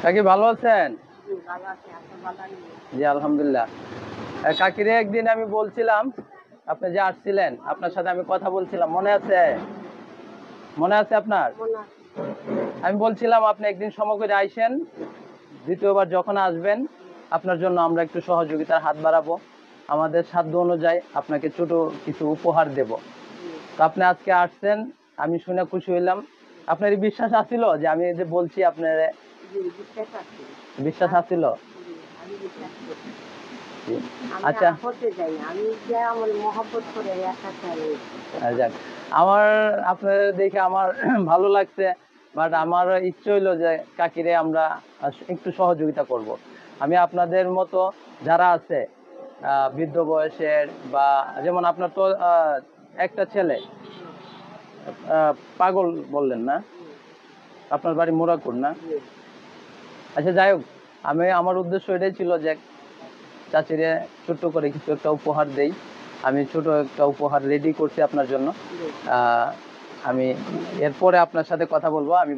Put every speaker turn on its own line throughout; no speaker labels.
কাকি ভালো আছেন? জি আলহামদুলিল্লাহ। কাকিরে একদিন আমি বলছিলাম, আপনি যে আসছিলেন, আপনার সাথে আমি কথা বলছিলাম, মনে আছে? মনে আছে আপনার? আমি বলছিলাম আপনি একদিন সময় করে আইসেন, দ্বিতীয়বার যখন আসবেন আপনার জন্য আমরা একটু সহযোগিতার হাত বাড়াবো, আমাদের সাধ্য অনুযায়ী আপনাকে ছোট কিছু উপহার দেব। তো আপনি আজকে আসছেন, আমি শুনে খুশি হইলাম। আপনার বিশ্বাস আছিল যে আমি যে বলছি আপনার? বিশ্বাস আছিল? আচ্ছা, আমার আপনার দেখে আমার ভালো লাগছে, বাট আমার ইচ্ছে হইলো যে কাকিরে আমরা একটু সহযোগিতা করব। আমি আপনাদের মতো যারা আছে বৃদ্ধ বয়সের, বা যেমন আপনার তো একটা ছেলে পাগল বললেন না, আপনার বাড়ি মোরাকুর না? আচ্ছা যাই হোক, আমি আমার উদ্দেশ্য এটাই ছিল যে চাচিরে ছোট্ট করে কিছু একটা উপহার দেই। আমি ছোট একটা উপহার রেডি করছি আপনার জন্য। আমি এরপরে আপনার সাথে কথা বলবো। আমি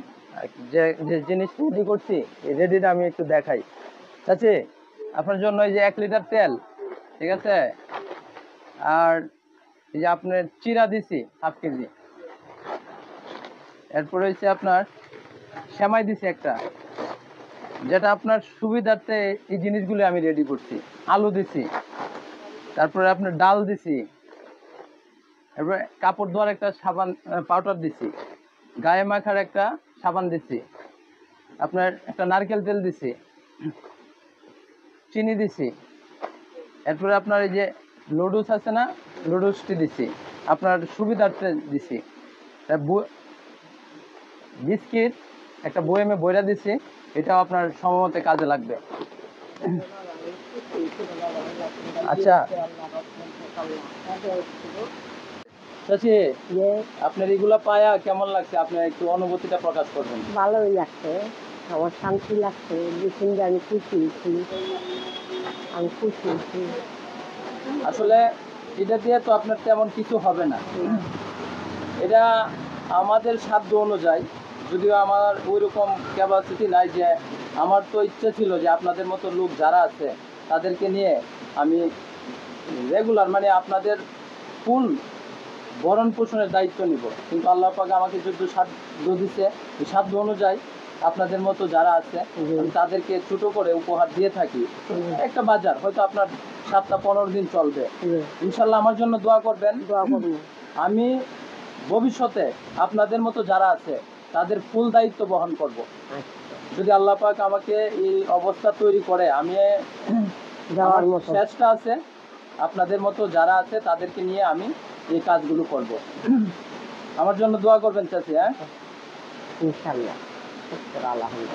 যে যে জিনিস রেডি করছি এই রেডিটা আমি একটু দেখাই। চাচি, আপনার জন্য এই যে 1 লিটার তেল, ঠিক আছে, আর এই যে আপনার চিরা দিছি 1/2 কেজি, এরপরে হচ্ছে আপনার সেমাই দিছি একটা, যেটা আপনার সুবিধার্থে এই জিনিসগুলো আমি রেডি করছি। আলু দিছি, তারপরে আপনার ডাল দিছি, এরপরে কাপড় ধোয়ার একটা সাবান পাউডার দিছি, গায়ে মাখার একটা সাবান দিছি, আপনার একটা নারকেল তেল দিছি, চিনি দিছি, এরপরে আপনার এই যে লুডুস আছে না, লুডুসটি দিছি আপনার সুবিধার্থে দিছি। বিস্কিট একটা বয়েমে বইরা দিছি, এটাও আপনার সময়মতে কাজে লাগবে। আচ্ছা চাচি, আপনার এগুলা পায়া কেমন লাগছে? আপনি একটু অনুভূতিটা প্রকাশ করবেন।
ভালোই লাগছে, আমার শান্তি লাগছে, দেখুন যে আমি খুশি হয়েছি, আমি খুশি হয়েছি।
আসলে এটা দিয়ে তো আপনার তেমন কিছু হবে না, এটা আমাদের সাধ্য অনুযায়ী, যদিও আমার ওই রকম ক্যাপাসিটি নাই। যে আমার তো ইচ্ছে ছিল যে আপনাদের মতো লোক যারা আছে তাদেরকে নিয়ে আমি রেগুলার, মানে আপনাদের ফুল ভরণ পোষণের দায়িত্ব নিব, কিন্তু আল্লাহ পাক আমাকে যত সাধ্য দিচ্ছে, এই সাধ্য অনুযায়ী আপনাদের মতো যারা আছে তাদেরকে ছোট করে উপহার দিয়ে থাকি। একটা বাজার হয়তো আপনার 7-15 দিন চলবে। ইনশাল্লাহ আমার জন্য দোয়া করবেন। আমি ভবিষ্যতে আপনাদের মতো যারা আছে তাদের ফুল দায়িত্ব বহন করব। যদি আল্লাহ পাক আমাকে এই অবস্থা তৈরি করে, আমি চেষ্টা আছে আপনাদের মতো যারা আছে তাদেরকে নিয়ে আমি এই কাজগুলো করব। আমার জন্য দোয়া করবেন চাচি। হ্যাঁ ইনশাআল্লাহ।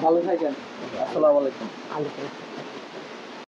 ভালো থাকেন। আসসালামু আলাইকুম।